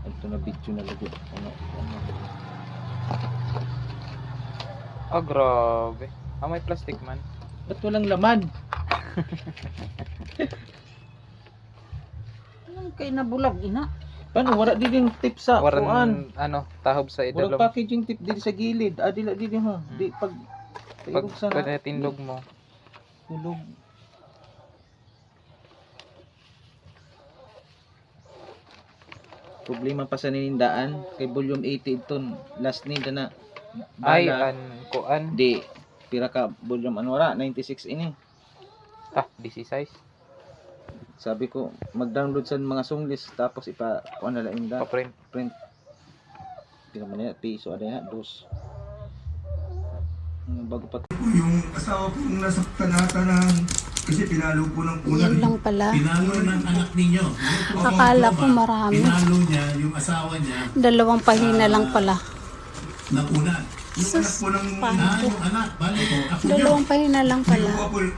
Ito na video na lagi. Ano? Oh, grabe. May plastic man. Ba't walang laman? Anong kay nabulag ina? Paano? Wala din yung tip sa kuan. Waran, tahob sa Walang idalom. packaging tip dito sa gilid. Dila dito ha. Di pag Pag pairog sa na. tindog mo. Tulog. Problema pa sa ninindaan kay volume 80 ito. Last need na. Ay, Bala. kuan. Di pira ka volume ano wala 96 ini. DC size. Sabi ko mag-download sa mga song list tapos kuan na lang inda. Pa-print. Print. Pila man na piso ada na dos. Bago pa Yung asawa ko yung nasaktan ata ng kasi pinalo po ng una. Yan lang pala. Pinalo ng anak ninyo. Akala ko marami. Pinalo niya yung asawa niya 2 pahina lang pala. ng una. Yung Sus, anak po ng paano po? yung anak, bali ko. Ako 2 pahina lang pala. Yung